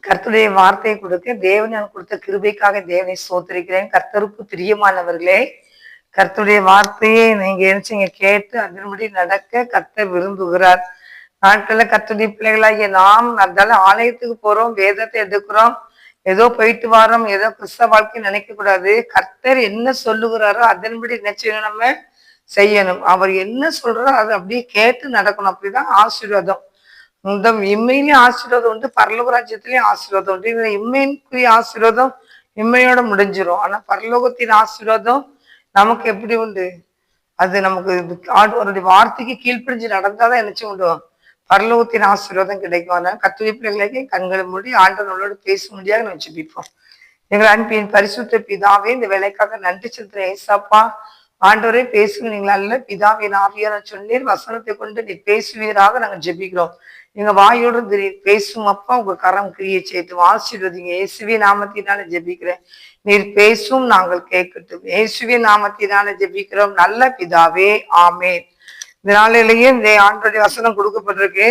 கர்த்தருடைய வார்த்தையை கொடுக்க தேவன் எனக்கு கொடுத்த கிருபைக்காக தேவனை சோத்திருக்கிறேன். கர்த்தருக்கு பிரியமானவர்களே, கர்த்தருடைய வார்த்தையை நீங்க நினைச்சீங்க கேட்டு அதன்படி நடக்க கர்த்தர் விரும்புகிறார். நாட்கள்ல கர்த்தருடைய பிள்ளைகளாகிய நாம் அதனால ஆலயத்துக்கு போறோம், வேதத்தை எடுக்கிறோம், ஏதோ போயிட்டு வரோம், ஏதோ கிறிஸ்தவ வாழ்க்கை நினைக்க கூடாது. கர்த்தர் என்ன சொல்லுகிறாரோ அதன்படி என்ன செய்யணும், நம்ம செய்யணும். அவர் என்ன சொல்றாரோ அதை அப்படியே கேட்டு நடக்கணும். அப்படிதான் ஆசீர்வாதம். இந்த இம்மையிலேயும் ஆசீர்வாதம் உண்டு, பரலோக ராஜ்யத்திலயும் ஆசீர்வாதம் உண்டு. இந்த இம்மைக்குரிய ஆசீர்வாதம் இம்மையோட முடிஞ்சிரும். ஆனா பரலோகத்தின் ஆசீர்வாதம் நமக்கு எப்படி உண்டு? அது நமக்கு அவருடைய வார்த்தைக்கு கீழ்ப்பிடிஞ்சு நடந்தாதான் நினைச்சு விடுவோம், பரலோகத்தின் ஆசீர்வாதம் கிடைக்கும். அதனால கத்துரை பிள்ளைகளுக்கு கண்களை மூடி ஆண்டவர்களோடு பேச முடியாது நம்ம ஜெபிப்போம். எங்கள் அன்பின் பரிசுத்த பிதாவே, இந்த வேலைக்காக நன்றி செலுத்துறேன். ஏசாப்பா ஆண்டவரே பேசுங்க. நீங்கள் அல்ல பிதாவின் ஆவியான சொன்னீர், வசனத்தை கொண்டு நீ பேசுவீராக நாங்கள் ஜெபிக்கிறோம். எங்க வாயோடு நீர் பேசும் அப்பா, உங்க கரம் கிரியை செய்து ஆசீர்வதிங்க. இயேசுவே நாமத்தினால ஜெபிக்கிறேன், நீர் பேசும், நாங்கள் கேட்கட்டும். இயேசுவே நாமத்தினால ஜெபிக்கிறோம் நல்ல பிதாவே, ஆமேன். இந்த நாளிலேயே இந்த ஆண்டோடைய வசனம் கொடுக்கப்பட்டிருக்கு.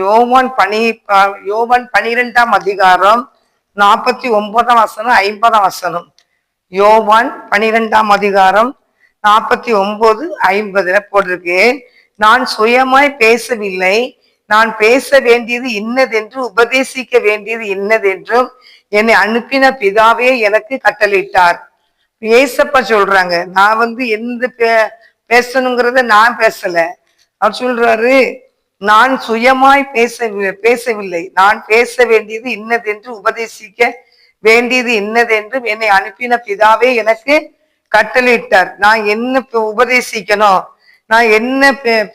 யோவான் 12ஆம் அதிகாரம் 49ஆம் வசனம் 50ஆம் வசனம். யோவான் 12ஆம் அதிகாரம் 49, 50 போட்டிருக்கு. நான் சுயமாய் பேசவில்லை, நான் பேச வேண்டியது இன்னதென்று உபதேசிக்க வேண்டியது இன்னதென்றும் என்னை அனுப்பின பிதாவே எனக்கு கட்டளையிட்டார். ஏசப்பா சொல்றாங்க, நான் எந்த பேசணுங்கிறத நான் பேசல. அவர் சொல்றாரு, நான் சுயமாய் பேசவில்லை, நான் பேச வேண்டியது இன்னதென்று உபதேசிக்க வேண்டியது இன்னதென்றும் என்னை அனுப்பின பிதாவே எனக்கு கட்டளையிட்டார். நான் என்ன உபதேசிக்கணும், நான் என்ன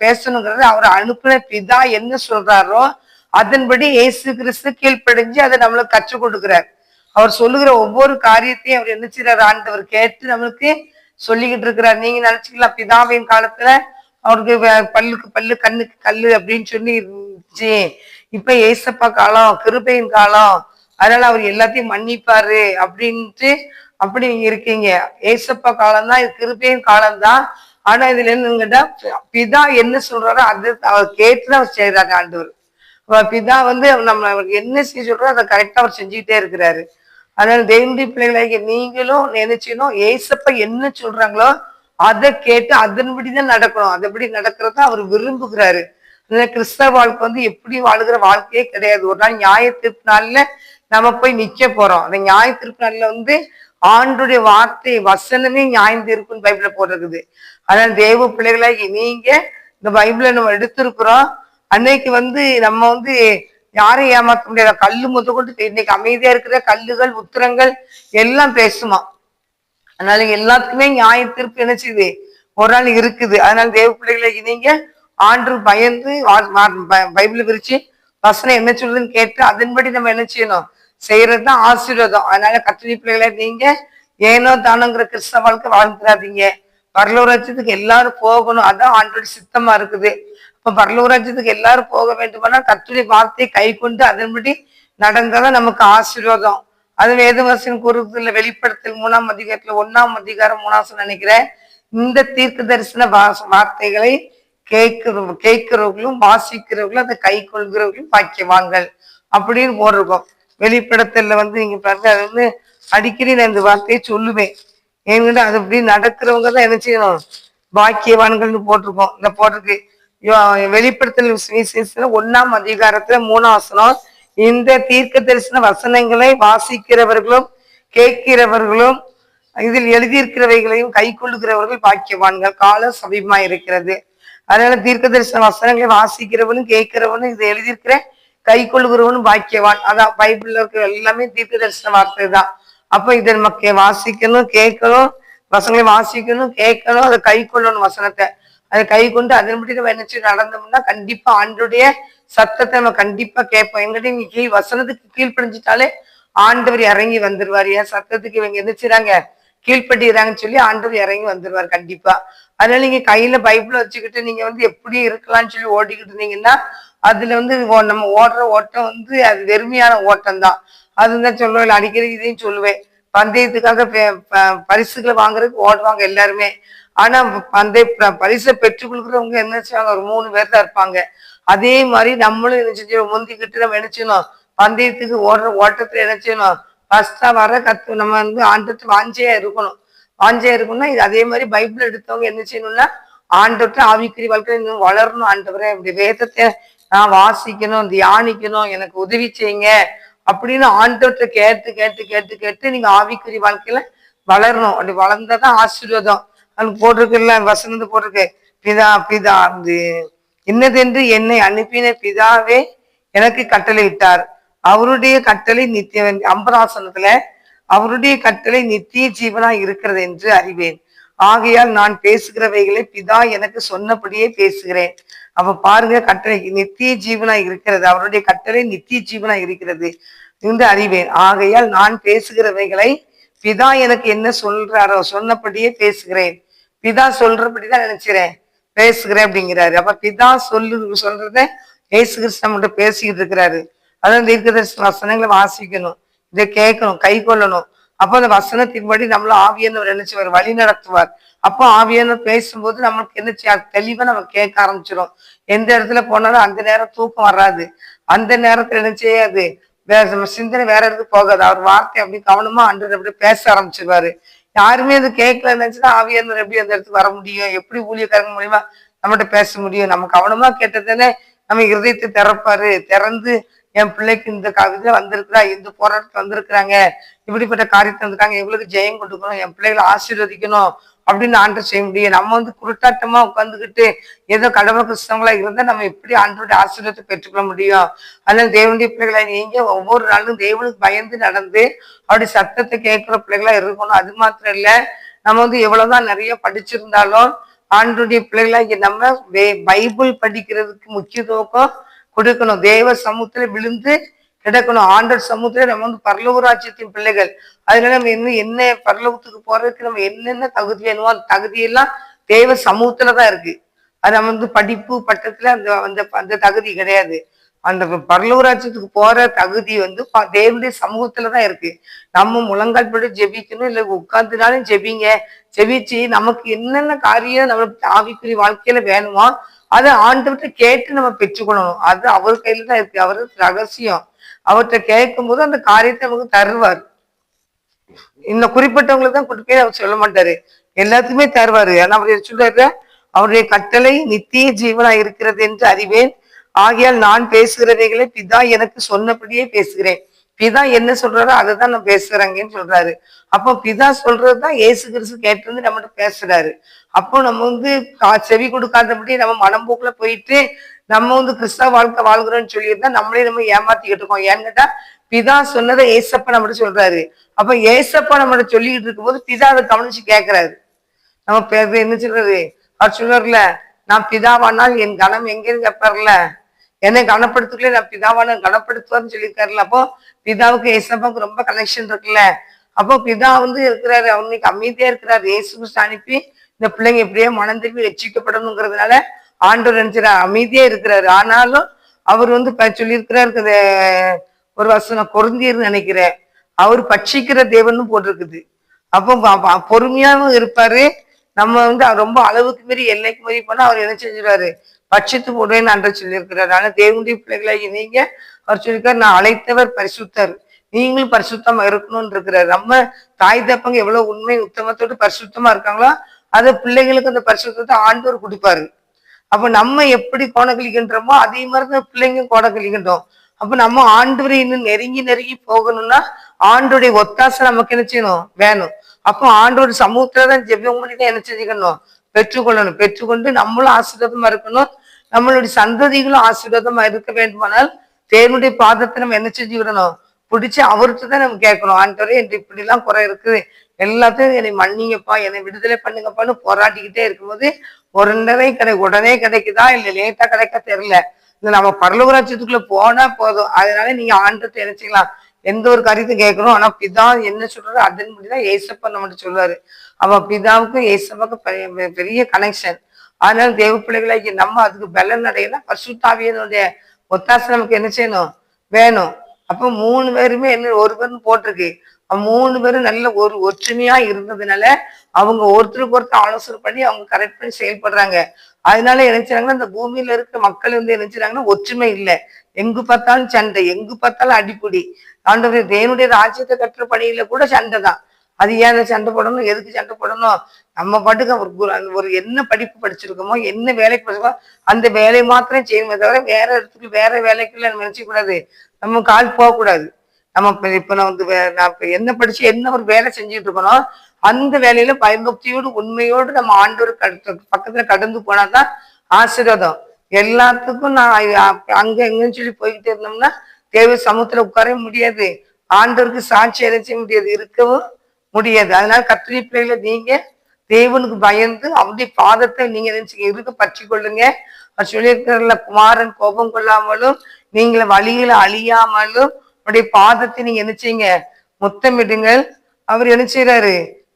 பேசணுங்கிறத அவர் அனுப்பின பிதா என்ன சொல்றாரோ அதன்படி இயேசு கிறிஸ்து கீழ்ப்படிஞ்சு அதை நம்மளுக்கு கற்றுக் கொடுக்கிறார். அவர் சொல்லுகிற ஒவ்வொரு காரியத்தையும் அவர் என்ன செய்யறாரு, ஆண்டவர் கேட்டு நம்மளுக்கு சொல்லிக்கிட்டு இருக்கிறார். நீங்க நினைச்சுக்கலாம் பிதாவின் காலத்துல அவருக்கு பல்லுக்கு பல்லு கண்ணுக்கு கல்லு அப்படின்னு சொல்லி இருந்துச்சு. இப்ப ஏசப்பா காலம், கிருபையின் காலம், அதனால அவர் எல்லாத்தையும் மன்னிப்பாரு அப்படின்ட்டு அப்படி நீங்க இருக்கீங்க. ஏசப்பா காலம் தான், இது கிருபையின் காலம் தான். ஆனா இதுல என்னங்கட்டா, பிதா என்ன சொல்றாரோ அது அவர் கேட்டுதான் அவர் செய்யறாங்க. ஆண்டவர் பிதா நம்ம அவருக்கு என்ன செய்ய சொல்றாரோ அதை கரெக்டா அவர் செஞ்சுக்கிட்டே இருக்கிறாரு. அதனால தேவனுடைய பிள்ளைகளாக நீங்களும் நினைச்சணும், ஏசப்பா என்ன சொல்றாங்களோ அதை கேட்டு அதன்படிதான் நடக்கணும். அதபடி நடக்கிறதா அவர் விரும்புகிறாரு. அதனால கிறிஸ்தவ வாழ்க்கை எப்படி வாழுகிற வாழ்க்கையே கிடையாது. ஒரு நாள் நியாய தீர்ப்பு நாள்ல நம்ம போய் நிக்க போறோம். அந்த நியாய தீர்ப்பு நாள்ல ஆண்டுடைய வார்த்தை வசனமே நியாயம் தீர்ப்புன்னு பைபிள போட்டிருக்குது. அதனால தேவ பிள்ளைகளாகி நீங்க இந்த பைபிளை நம்ம எடுத்திருக்கிறோம். அன்னைக்கு நம்ம யாரையும் ஏமாற்ற முடியாது. கல்லு முத கொண்டு இன்னைக்கு அமைதியா இருக்கிற கல்லுகள் உத்திரங்கள் எல்லாம் பேசுமா. அதனால எல்லாத்துக்குமே நியாய தீர்ப்பு என்ன செய்யுது, ஒரு நாள் இருக்குது. அதனால தேவ பிள்ளைகளாகி நீங்க ஆண்டு பயந்து பைபிளை விரிச்சு வசனம் என்ன சொல்றதுன்னு கேட்டு அதன்படி நம்ம என்ன செய்யணும், செய்யறதுதான் ஆசீர்வாதம். அதனால கர்த்தருடைய பிள்ளைகளை நீங்க ஏனோ தானோங்கிற கிறிஸ்தவ வாழ்க்கை வாழ்ந்துடாதீங்க. பரலோக ராஜ்யத்துக்கு எல்லாரும் போகணும், அதான் ஆண்டோட சித்தமா இருக்குது. இப்ப பரலோக ராஜ்யத்துக்கு எல்லாரும் போக வேண்டுமானா கர்த்தருடைய வார்த்தையை கை கொண்டு அதன்படி நடந்தாதான் நமக்கு ஆசீர்வாதம். அது வேதவசன் கூறுறதுல வெளிப்படுத்தல் 3ஆம் அதிகாரத்துல 1ஆம் அதிகாரம் 3ஆம் நினைக்கிறேன். இந்த தீர்க்க தரிசன வார்த்தைகளை கேட்கிறவர்களும் வாசிக்கிறவர்களும் அதை கை கொள்கிறவர்களும் பாக்கியவான்கள் அப்படின்னு போட்டிருக்கோம். வெளிப்படத்துல நீங்க பாருங்க, அது அடிக்கடி நான் இந்த வார்த்தையை சொல்லுவேன். ஏன்னா அது அப்படி நடக்கிறவங்க தான் என்ன செய்யணும், பாக்கியவான்கள்னு போட்டிருக்கோம். இந்த போட்டிருக்கு வெளிப்படுத்தல் 1ஆம் அதிகாரத்துல 3ஆம் வசனம். இந்த தீர்க்க தரிசன வசனங்களை வாசிக்கிறவர்களும் கேட்கிறவர்களும் இதில் எழுதியிருக்கிறவைகளையும் கை கொள்ளுகிறவர்கள் பாக்கியவான்கள், கால சமீபமா இருக்கிறது. அதனால தீர்க்க தரிசன வசனங்களை வாசிக்கிறவனும் கேட்கிறவனும் இதை எழுதியிருக்கிற கை கொள்ளுகிறவனும் பாக்கியவான். அதான் பைபிள்ல இருக்கிற எல்லாமே தீர்க்க தரிசன வார்த்தை தான். அப்ப இதை நம்ம வாசிக்கணும், கேட்கணும், வசனங்களை வாசிக்கணும், கேட்கணும், அதை கை கொள்ளணும். வசனத்தை அதை கை கொண்டு அதன்படி நம்ம நினைச்சு நடந்தோம்னா கண்டிப்பா ஆண்டுடைய சத்தத்தை நம்ம கண்டிப்பா கேட்போம். எங்கிட்ட நீங்க வசனத்துக்கு கீழ்ப்படிஞ்சிட்டாலே ஆண்டவர் இறங்கி வந்துருவார். என் சத்தத்துக்கு இவங்க எந்திரிச்சுறாங்க, கீழ்படுகிறாங்கன்னு சொல்லி ஆண்டவர் இறங்கி வந்துருவார் கண்டிப்பா. அதனால நீங்க கையில பைபிள் வச்சுக்கிட்டு நீங்க எப்படி இருக்கலாம்னு சொல்லி ஓடிக்கிட்டு இருந்தீங்கன்னா அதுல நம்ம ஓடுற ஓட்டம் அது வெறுமையான ஓட்டம் தான். அதுதான் சொல்லுவேன், அடிக்கடி இதையும் சொல்லுவேன். பந்தயத்துக்காக பரிசுகளை வாங்குறதுக்கு ஓடுவாங்க எல்லாருமே. ஆனா பரிசை பெற்றுக் கொடுக்குறவங்க என்ன செய்வாங்க, ஒரு 3 பேர் தான் இருப்பாங்க. அதே மாதிரி நம்மளும் என்ன செஞ்சோம், முந்திக்கிட்டு நம்ம நினைச்சணும் பந்தயத்துக்கு ஓடுற ஓட்டத்துல என்ன செய்யணும்? ஃபர்ஸ்டா வர நம்ம ஆண்டத்து வாஞ்சையா இருக்கணும். வாஞ்சையா இருக்கணும்னா இது அதே மாதிரி பைபிள் எடுத்தவங்க என்ன செய்யணும்னா ஆண்டவர்கிட்ட ஆவிக்குரிய வாழ்க்கையில இன்னும் வளரணும். ஆண்டவரே இப்படி வேதத்தை நான் வாசிக்கணும், தியானிக்கணும், எனக்கு உதவி செய்யுங்க அப்படின்னு ஆண்டவர்கிட்ட கேட்டு கேட்டு கேட்டு கேட்டு நீங்க ஆவிக்குரிய வாழ்க்கையில வளரணும். அப்படி வளர்ந்தாதான் ஆசீர்வாதம். அதுக்கு போட்டிருக்குல்ல வசனத்து போட்டிருக்கு, பிதா பிதா இன்னதென்று என்னை அனுப்பின பிதாவே எனக்கு கட்டளை இட்டார், அவருடைய கட்டளை நித்திய 50 அவருடைய கட்டளை நித்திய ஜீவனா இருக்கிறது என்று அறிவேன். ஆகையால் நான் பேசுகிறவைகளை பிதா எனக்கு சொன்னபடியே பேசுகிறேன். அப்ப பாருங்க, கட்டளை நித்திய ஜீவனா இருக்கிறது, அவருடைய கட்டளை நித்திய ஜீவனா இருக்கிறது என்று அறிவேன். ஆகையால் நான் பேசுகிறவைகளை பிதா எனக்கு என்ன சொல்றாரோ சொன்னபடியே பேசுகிறேன். பிதா சொல்றபடிதான் நினைச்சுறேன் பேசுகிறேன் அப்படிங்கிறாரு. அப்ப பிதா சொல்றத ஏசு கிறிஸ்து நம்மகிட்ட பேசிக்கிட்டு இருக்கிறாரு. அதான் தீர்க்கதரிசன வசனங்களை வாசிக்கணும், இதை கேட்கணும், கை கொள்ளணும். அப்போ அந்த வசனத்தின்படி நம்மள ஆவியானவர் நினைச்சுவார், வழி நடத்துவார். அப்போ ஆவியானவர் பேசும்போது நம்மளுக்கு என்ன தெளிவா நம்ம கேட்க ஆரம்பிச்சிடும். எந்த இடத்துல போனாலும் அந்த நேரம் தூக்கம் வராது, அந்த நேரத்துல என்ன செய்யாது, நம்ம சிந்தனை வேற இடத்துக்கு போகாது. அவர் வார்த்தை அப்படி கவனமா அன்று அப்படி பேச ஆரம்பிச்சிருவாரு. யாருமே அது கேட்கல நினைச்சுன்னா ஆவியானவர் எப்படி அந்த இடத்துக்கு வர முடியும்? எப்படி ஊழியக்காரங்க மூலியமா நம்மகிட்ட பேச முடியும்? நம்ம கவனமா கேட்டதானே நம்ம இருதயத்தை திறப்பாரு. திறந்து என் பிள்ளைக்கு இந்த கவிதை வந்திருக்கிறா, இந்த போராட்டத்துல வந்திருக்கிறாங்க, இப்படிப்பட்ட காரியத்தை வந்திருக்காங்க, இவங்களுக்கு ஜெயம் கொடுக்கணும், என் பிள்ளைகளை ஆசீர்வதிக்கணும் அப்படின்னு ஆண்டர் செய்ய முடியும். நம்ம குருட்டாட்டமா உட்காந்துக்கிட்டு ஏதோ கடவுள் கிறிஸ்தவங்களா இருந்தா நம்ம எப்படி ஆண்டோட ஆசீர்வாதத்தை பெற்றுக்கொள்ள முடியும்? அதனால தேவனுடைய பிள்ளைகளை நீங்க ஒவ்வொரு நாளும் தேவனுக்கு பயந்து நடந்து அப்படி சத்தத்தை கேட்கிற பிள்ளைகளா இருக்கணும். அது மாத்திரம் இல்ல, நம்ம எவ்வளவுதான் நிறைய படிச்சிருந்தாலும் ஆண்டோடைய பிள்ளைகளா இங்க நம்ம பைபிள் படிக்கிறதுக்கு முக்கியத்துவம் கொடுக்கணும். தேவ சமூகத்துல விழுந்து கிடக்கணும். ஆண்டர் சமூகத்துல நம்ம பரலோக ராஜ்யத்தின் பிள்ளைகள். அதனால நம்ம என்ன பரலோகத்துக்கு போறதுக்கு நம்ம என்னென்ன தகுதி வேணுமோ அந்த தகுதியெல்லாம் தேவ சமூகத்துலதான் இருக்கு. அது நம்ம படிப்பு பட்டத்துல அந்த தகுதி கிடையாது. அந்த பரலோக ராஜ்யத்துக்கு போற தகுதி தேவனுடைய சமூகத்துலதான் இருக்கு. நம்ம முழங்கால் படி ஜெபிக்கணும், இல்ல உட்கார்ந்துனாலும் ஜெபிங்க. ஜெபிச்சு நமக்கு என்னென்ன காரியம் நம்ம ஆவிக்குரிய வாழ்க்கையில வேணுமோ அதை ஆண்டவர்கிட்ட கேட்டு நம்ம பெற்றுக்கொள்ளணும். அது அவர் கையில தான் இருக்கு. அவரு ரகசியம். அவர்கிட்ட கேட்கும் போது அந்த காரியத்தை நமக்கு தருவார். இந்த குறிப்பிட்டவங்களுக்கு தான் கொடுப்பே அவர் சொல்ல மாட்டாரு, எல்லாத்துக்குமே தருவாரு. ஆனா அவர் சொல்றாரு, அவருடைய கட்டளை நித்திய ஜீவனா இருக்கிறது என்று அறிவேன். ஆகையால் நான் பேசுகிறவைகளை பிதா எனக்கு சொன்னபடியே பேசுகிறேன். பிதா என்ன சொல்றாரோ அதை தான் நான் பேசுறேங்கன்னு சொல்றாரு. அப்போ பிதா சொல்றதுதான் ஏசு கிறிஸ்து கேட்டு நம்மகிட்ட பேசுறாரு. அப்போ நம்ம செவி கொடுக்காதபடி நம்ம மனம்போக்குல போயிட்டு நம்ம கிறிஸ்தவ வாழ்க்கை வாழ்கிறோம்னு சொல்லியிருந்தா நம்மளே நம்ம ஏமாத்திக்கிட்டு இருக்கோம். ஏன்னு கேட்டா பிதா சொன்னதை ஏசப்பா நம்மகிட்ட சொல்றாரு. அப்ப ஏசப்பா நம்மகிட்ட சொல்லிக்கிட்டு இருக்கும் போது பிதா அதை கவனிச்சு கேட்கிறாரு. நம்ம என்ன சொல்றாரு, அவர் சொல்றாருல, நான் பிதாவானால் என் கணம் எங்கேன்னு கேட்பாருல, என்னை கனப்படுத்துக்கல நான் பிதாவான கனப்படுத்துவார்னு சொல்லியிருக்காருல்ல. அப்போ பிதாவுக்கு ஏசப்பாவுக்கு ரொம்ப கனெக்ஷன் இருக்குல்ல. அப்போ பிதா இருக்கிறாரு, அவனுக்கு அமைதியா இருக்கிறாரு. இயேசு கிறிஸ்து அனுப்பி இந்த பிள்ளைங்க எப்படியே மனம் திரும்பி ரட்சிக்கப்படணுங்கிறதுனால ஆண்டவர் நினைச்சாரு, அமைதியா இருக்கிறாரு. ஆனாலும் அவர் சொல்லியிருக்கிறாரு, ஒரு வசனம் கொரிந்தியர் நினைக்கிறேன், அவர் பட்சிக்கிற தேவன்னு போட்டிருக்குது. அப்போ பொறுமையாவும் இருப்பாரு. நம்ம ரொம்ப அளவுக்கு மீறி எல்லைக்கு மீறி போனா அவர் என்ன செஞ்சிருவாரு, பட்சித்து போடுவேன்னு அன்று சொல்லியிருக்கிறாரு. ஆனா தேவனுடைய பிள்ளைகளாகி நீங்க அவர் சொல்லியிருக்காரு, நான் அழைத்தவர் பரிசுத்தர், நீங்களும் பரிசுத்தமா இருக்கணும்னு இருக்கிறாரு. நம்ம தாய் தப்பங்க எவ்வளவு உண்மை உத்தமத்தோடு பரிசுத்தமா இருக்காங்களோ அதை பிள்ளைங்களுக்கு அந்த பரிசுத்தத்தை ஆண்டவர் கொடுப்பாரு. அப்ப நம்ம எப்படி கோணக்கழிக்கின்றோமோ அதே மாதிரிதான் பிள்ளைங்க கோணக்கழிக்கின்றோம். அப்ப நம்ம ஆண்டவரை இன்னும் நெருங்கி நெருங்கி போகணும்னா ஆண்டோடைய ஒத்தாசை நமக்கு என்ன செய்யணும், வேணும். அப்போ ஆண்டோட சமூகத்துலதான் ஜெபம் பண்ணிதான் என்ன செஞ்சுக்கணும், பெற்றுக்கொள்ளணும். பெற்றுக்கொண்டு நம்மளும் ஆசீர்வாதமா இருக்கணும், நம்மளுடைய சந்ததிகளும் ஆசீர்வாதமா இருக்க வேண்டுமானால் தேவனுடைய பாதத்தை நம்ம என்ன செஞ்சு விடணும், பிடிச்சி அவர்கிட்ட தான் நம்ம கேட்கணும். ஆண்டவரே என்று இப்படி எல்லாம் குறை இருக்குது, எல்லாத்தையும் என்னை மன்னிங்கப்பா, என்னை விடுதலை பண்ணுங்கப்பான்னு போராட்டிக்கிட்டே இருக்கும்போது உடனே கிடைக்குதா இல்ல லேட்டா கிடைக்க தெரியல. இந்த நம்ம பரலோக ராஜ்யத்துக்குள்ள போனா போதும். அதனால நீங்க ஆண்டத்தை என்ன செய்யலாம், எந்த ஒரு காரியத்தையும் கேட்கணும். ஆனா பிதா என்ன சொல்றாரு அதன்படிதான் ஏசப்பா நம்மகிட்ட சொல்லுவாரு. அவ பிதாவுக்கும் ஏசப்பாவுக்கும் பெரிய கனெக்ஷன். அதனால தேவ பிள்ளைகளாகி நம்ம அதுக்கு பலன் அடையலாம். பரிசுத்தாவியனுடைய ஒத்தாசை நமக்கு என்ன செய்யணும், வேணும். அப்போ 3 பேருமே என்ன ஒருவர்னு போட்டிருக்கு. 3 பேரும் நல்ல ஒரு ஒற்றுமையா இருந்ததுனால அவங்க ஒருத்தருக்கு ஒருத்தர் ஆலோசனை பண்ணி அவங்க கரெக்ட் பண்ணி செயல்படுறாங்க. அதனால நினைச்சாங்கன்னா இந்த பூமியில இருக்க மக்கள் நினைச்சாங்கன்னா ஒற்றுமை இல்லை, எங்கு பார்த்தாலும் சண்டை, எங்கு பார்த்தாலும் அடிப்பொடி. ஆண்டவரே, தேவனுடைய ராஜ்யத்தை கட்டுற பணியில கூட சண்டை தான். அது ஏன் சண்டை போடணும், எதுக்கு சண்டை போடணும்? நம்ம பாட்டுக்கு ஒரு என்ன படிப்பு படிச்சிருக்கோமோ, என்ன வேலைக்கு படிச்சிருக்கோம், அந்த வேலையை மாத்திரம் செய்யணுமே தவிர வேற இடத்துக்கு வேற வேலைக்குள்ள நம்ம நினைச்ச கூடாது. நம்ம கால் போகக்கூடாது. நம்ம இப்ப நான் வந்து நான் இப்ப என்ன படிச்சு என்ன ஒரு வேலை செஞ்சுட்டு இருக்கணும், அந்த வேலையில பயபக்தியோடு உண்மையோடு நம்ம ஆண்டவர் பக்கத்துல கடந்து போனாதான் ஆசீர்வாதம். எல்லாத்துக்கும் நான் அங்க எங்கன்னு சொல்லி போய்கிட்டே இருந்தோம்னா தேவ சமூகத்துல உட்காரவே முடியாது. ஆண்டவருக்கு சாட்சி அடைச்ச முடியாது, இருக்கவும் முடியாது. அதனால கர்த்தருடைய பிள்ளைகளை நீங்க தேவனுக்கு பயந்து அவருடைய பாதத்தை நீங்க நினைச்சு இருக்க பற்றி கொள்ளுங்க. அவர் சொல்லியிருக்கிறதுல குமாரன் கோபம் கொள்ளாமலும் நீங்கள வழியில அழியாமலும் அவருடைய பாதத்தை நீங்க நினைச்சீங்க முத்தமிடுங்கள். அவர் என்ன செய்யறாரு,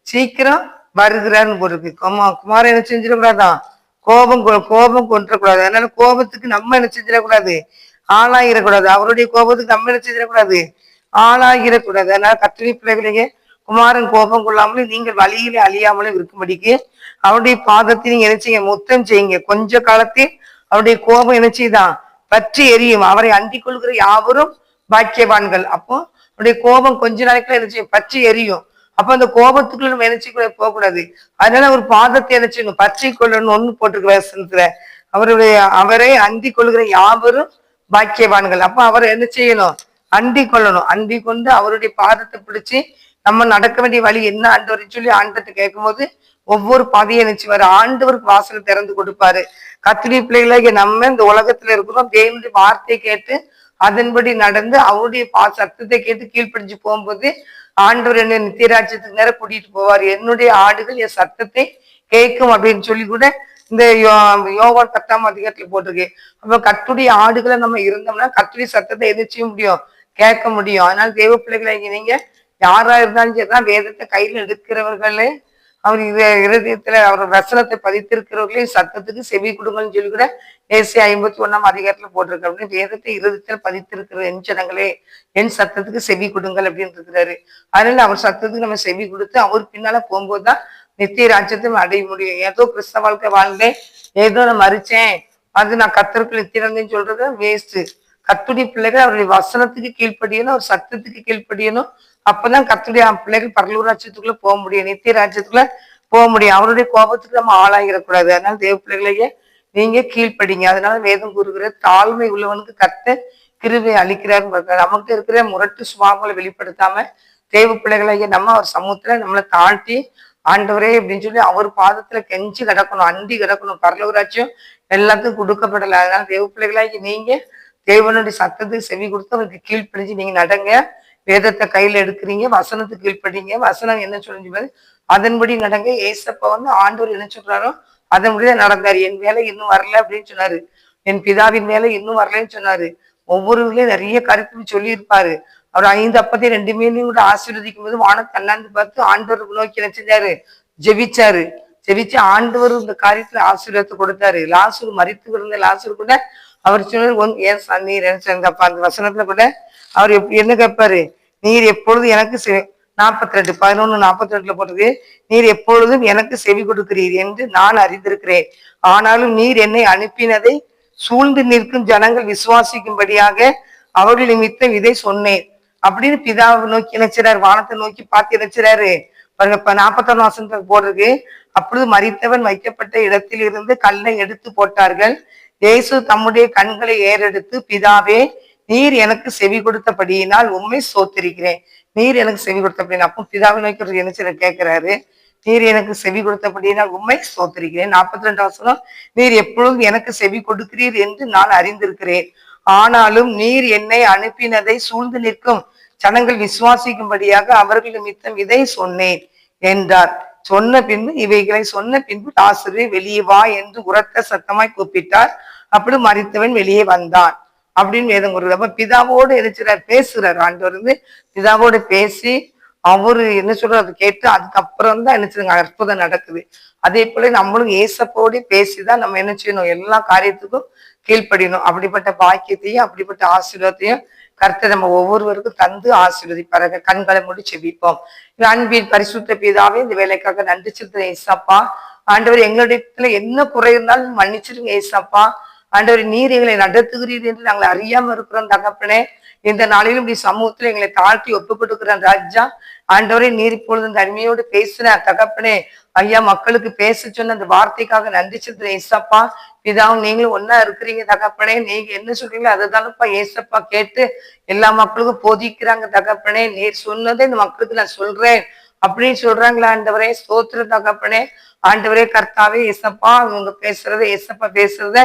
சீக்கிரம் வருகிறாருன்னு போருக்கு. குமாரன் என்ன செஞ்சிடக்கூடாதான், கோபம் கொன்றக்கூடாது. அதனால கோபத்துக்கு நம்ம என்ன செஞ்சிடக்கூடாது, ஆளாயிடக்கூடாது. அவருடைய கோபத்துக்கு நம்ம என்ன செஞ்சிடக்கூடாது, ஆளாகிடக்கூடாது. அதனால கர்த்தருடைய பிள்ளைகளையே குமாரன் கோபம் கொள்ளாமலும் நீங்கள் வழியிலே அழியாமலும் இருக்கும்படிக்கு அவருடைய பாதத்தை நீங்க என்ன செய்யுங்க, முத்தம் செய்யுங்க. கொஞ்ச காலத்தில் அவருடைய கோபம் என்ன செய்தான், பற்றி எரியும். அவரை அண்டிக் கொள்கிற யாவரும் பாக்கியவான்கள். அப்போ அவருடைய கோபம் கொஞ்ச நாளைக்குள்ள என்ன செய்யும், பற்றி எரியும். அப்ப அந்த கோபத்துக்குள்ள நம்ம நினைச்சுக்கூட போகக்கூடாது. அதனால ஒரு பாதத்தை என்ன செய்யணும், பற்றி கொள்ளணும் ஒண்ணு போட்டிருக்க வசனத்துல. அவரை அண்டிக் கொள்கிற யாவரும் பாக்கியவான்கள். அப்ப அவரை என்ன செய்யணும், அண்டிக் கொள்ளணும். அண்டிக் கொண்டு அவருடைய பாதத்தை பிடிச்சு நம்ம நடக்க வேண்டிய வழி என்ன ஆண்டவர் சொல்லி ஆண்டத்தை கேட்கும் போது ஒவ்வொரு பாதையை நினைச்சுவாரு. ஆண்டவருக்கு வாசலை திறந்து கொடுப்பாரு. கர்த்தருடைய பிள்ளைகளாக நம்ம இந்த உலகத்துல இருக்கிறோம். தேவனுடைய வார்த்தையை கேட்டு அதன்படி நடந்து அவருடைய சத்தத்தை கேட்டு கீழ்ப்படிஞ்சு போகும்போது ஆண்டவர் என்ன நித்தியராஜ்யத்துக்கு நேரம் கூட்டிட்டு போவார். என்னுடைய ஆடுகள் என் சத்தத்தை கேட்கும் அப்படின்னு சொல்லி கூட இந்த யோவான் 10ஆம் அதிகாரத்துல போட்டிருக்கு. அப்ப கர்த்தருடைய ஆடுகளை நம்ம இருந்தோம்னா கர்த்தருடைய சத்தத்தை எது செய்ய முடியும், கேட்க முடியும். அதனால தேவ பிள்ளைகளை நீங்க யாரா இருந்தாலும் சரிதான், வேதத்தை கையில் எடுக்கிறவர்களே, அவர் இருதயத்துல அவர் வசனத்தை பதித்திருக்கிறவர்களே சத்தத்துக்கு செவி கொடுங்கன்னு சொல்லி கூட ஏசாயா 51ஆம் அதிகாரத்துல போட்டிருக்கு. அப்படின்னு வேதத்தை இருதயத்துல பதித்திருக்கிற என் ஜனங்களே என் சத்தத்துக்கு செவி கொடுங்கள் அப்படின்னு இருக்கிறாரு. அதனால அவர் சத்தத்துக்கு நம்ம செவி கொடுத்து அவர் பின்னால போகும்போதுதான் நித்திய ராஜ்யத்தை அடைய முடியும். ஏதோ கிறிஸ்தவ வாழ்க்கை வாழ்ந்தேன், ஏதோ நான் மறிச்சேன், அது நான் கர்த்தருக்கு நித்தியன்னு சொல்றது வேஸ்ட். கர்த்தருடைய பிள்ளைகள் அவருடைய வசனத்துக்கு கீழ்ப்படியணும், அவர் சத்தத்துக்கு கீழ்ப்படியணும். அப்பதான் கர்த்தருடைய பிள்ளைகள் பரலூர் ராஜ்யத்துக்குள்ள போக முடியும், நித்திய ராஜ்யத்துக்குள்ள போக முடியும். அவருடைய கோபத்துக்கு நம்ம ஆளாகிடக்கூடாது. அதனால தேவ பிள்ளைகளையே நீங்க கீழ்ப்படிங்க. அதனால வேதம் கூறுகிற தாழ்மை உள்ளவனுக்கு கர்த்தர் கிருபை அளிக்கிறாருன்னு நமக்கு இருக்கிற முரட்டு சுபாவங்களை வெளிப்படுத்தாம தேவ பிள்ளைகளையே நம்ம அவர் சமூகத்துல நம்மளை தாழ்த்தி ஆண்டவரே அப்படின்னு சொல்லி அவர் பாதத்துல கெஞ்சி கிடக்கணும், அண்டி கிடக்கணும். பரலோக ராஜ்யம் எல்லாத்துக்கும் கொடுக்கப்படலை. அதனால தேவ பிள்ளைகளாகி நீங்க தேவனுடைய சத்தத்துக்கு செவி கொடுத்து அவருக்கு கீழ்ப்படிஞ்சு நீங்க நடங்க. வேதத்தை கையில எடுக்கிறீங்க, வசனத்துக்கு கீழ்ப்படிங்க. வசனம் என்ன சொல்லுங்க அதன்படி நடங்க. ஏசப்பா வந்து ஆண்டவர் என்ன சொல்றாரோ அதன்படிதான் நடந்தாரு. என் வேலை இன்னும் வரல அப்படின்னு சொன்னாரு, என் பிதாவின் வேலை இன்னும் வரலன்னு சொன்னாரு. ஒவ்வொரு இதுலயும் நிறைய கருத்து சொல்லி இருப்பாரு. அவர் 5 அப்பத்தை 2 மீனையும் கூட ஆசீர்வதிக்கும் போது வானத்தை அண்ணாந்து பார்த்து ஆண்டவருக்கு நோக்கி என்ன செஞ்சாரு, ஜெபிச்சாரு. ஜெபிச்சு ஆண்டவர் இந்த காரியத்துல ஆசீர்வாதத்தை கொடுத்தாரு. லாசூர் மரித்து கிடந்த லாசூர் கூட அவர் சொன்னார், ஏன் நீர் என்ன அந்த வசனத்துல கூட அவர் என்ன கேட்பாரு, நீர் எப்பொழுது எனக்கு 42 11:42 போட்டது, நீர் எப்பொழுதும் எனக்கு செவி கொடுக்கிறீர் என்று நான் அறிந்திருக்கிறேன். ஆனாலும் நீர் என்னை அனுப்பினதை சூழ்ந்து நிற்கும் ஜனங்கள் விசுவாசிக்கும்படியாக அவர்கள் நிமித்தம் இதை சொன்னேன் அப்படின்னு பிதாவை நோக்கி நினைச்சாரு. வானத்தை நோக்கி பார்த்து நினைச்சாரு. 41 வசனத்துக்கு போடுறது, அப்பொழுது மரித்தவன் வைக்கப்பட்ட இடத்தில் இருந்து கல்லை எடுத்து போட்டார்கள். இயேசு தம்முடைய கண்களை ஏறெடுத்து, பிதாவே நீர் எனக்கு செவி கொடுத்தபடியினால் உண்மை சோத்திருக்கிறேன். நீர் எனக்கு செவி கொடுத்தபடினா, அப்போ பிதாவை நோக்கி என்ன கேட்கிறாரு, நீர் எனக்கு செவி கொடுத்தபடியினால் உண்மை சோத்திருக்கிறேன். 42 வசனம், நீர் எப்பொழுதும் எனக்கு செவி கொடுக்கிறீர் என்று நான் அறிந்திருக்கிறேன். ஆனாலும் நீர் என்னை அனுப்பினதை சூழ்ந்து நிற்கும் ஜனங்கள் விசுவாசிக்கும்படியாக அவர்கள் நிமித்தம் இதை சொன்னேன் என்றார். சொன்ன பின்பு இவைகளை சொன்ன பின்பு லாசரு வெளியே வா என்று உரத்த சத்தமாய் கூப்பிட்டார். அப்படி மரித்தவன் வெளியே வந்தான் அப்படின்னு வேதம் கூறுது. அப்ப பிதாவோடு நினைச்சார், பேசுறாரு. ஆண்டவர் வந்து பிதாவோடு பேசி அவரு என்ன சொல்றாரு அதை கேட்டு அதுக்கப்புறம் தான் என்ன செய்யுங்க அற்புதம் நடக்குது. அதே போல நம்மளும் ஏசப்போடு பேசிதான் நம்ம என்ன செய்யணும், எல்லா காரியத்துக்கும் கீழ்ப்படியணும். அப்படிப்பட்ட பாக்கியத்தையும் அப்படிப்பட்ட ஆசீர்வாதத்தையும் கர்த்தர் நம்ம ஒவ்வொருவருக்கும் தந்து ஆசீர்வதிப்பாருங்க. கண்களை மூடி செபிப்போம். அன்பின் பரிசுத்த பிதாவே, இந்த வேலைக்காக நன்றி செலுத்துறேன் ஏசப்பா. ஆண்டவர் எங்களுடைய என்ன குறை இருந்தாலும் மன்னிச்சிருங்க ஏசப்பா. ஆண்டவரே நீர் எங்களை நடத்துகிறீர் என்று நாங்கள் அறியாம இருக்கிறோம் தகப்பனே. இந்த நாளிலும் இப்படி சமூகத்துல எங்களை தாழ்த்தி ஒப்பு கொடுக்கிறேன் ராஜா. ஆண்டவரே நீர் இப்பொழுது இந்த அருமையோடு பேசுற தகப்பனே, ஐயா மக்களுக்கு பேச சொன்ன அந்த வார்த்தைக்காக நன்றி செலுத்துறேன் ஏசப்பா. பிதாவும் நீங்களும் ஒன்னா இருக்கிறீங்க தகப்பனே. நீங்க என்ன சொல்றீங்களோ அதுதானப்பா ஏசப்பா கேட்டு எல்லா மக்களுக்கும் போதிக்கிறாங்க தகப்பனே. நீர் சொன்னதை இந்த மக்களுக்கு நான் சொல்றேன் அப்படின்னு சொல்றாங்களா ஆண்டவரே. ஸ்தோத்திர தகப்பனே. ஆண்டவரே கர்த்தாவே ஏசப்பா, இவங்க பேசுறத ஏசப்பா பேசுறத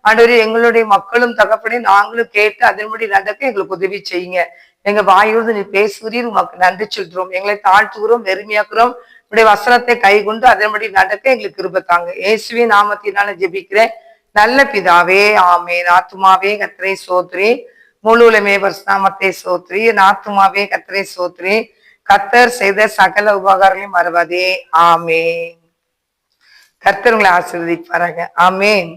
ஆண்டவரே எங்களுடைய மக்களும் தகப்பனே நாங்களும் கேட்டு அதன்படி நடக்க எங்களுக்கு உதவி செய்யுங்க. எங்க வாயோடு நீ பேசுகிறீர், உமக்கு நன்றி சொல்றோம். எங்களை தாழ்த்துகிறோம், வெறுமையாக்குறோம். உடைய வசனத்தை கை கொண்டு அதன்படி நடக்க எங்களுக்கு கிருபை தாங்க. இயேசுவின் நாமத்தினால ஜெபிக்கிறேன் நல்ல பிதாவே, ஆமென். ஆத்துமாவே கர்த்தரை சோத்ரி, முழுவலுமே பரிசுத்தநாமத்தை சோத்ரி. ஆத்துமாவே கர்த்தரை சோத்ரி, கர்த்தர் செய்த சகல உபகாரங்களையும் மறவாதே. ஆமென். கர்த்தர் உங்களை ஆசீர்வதிப்பாராக. ஆமென்.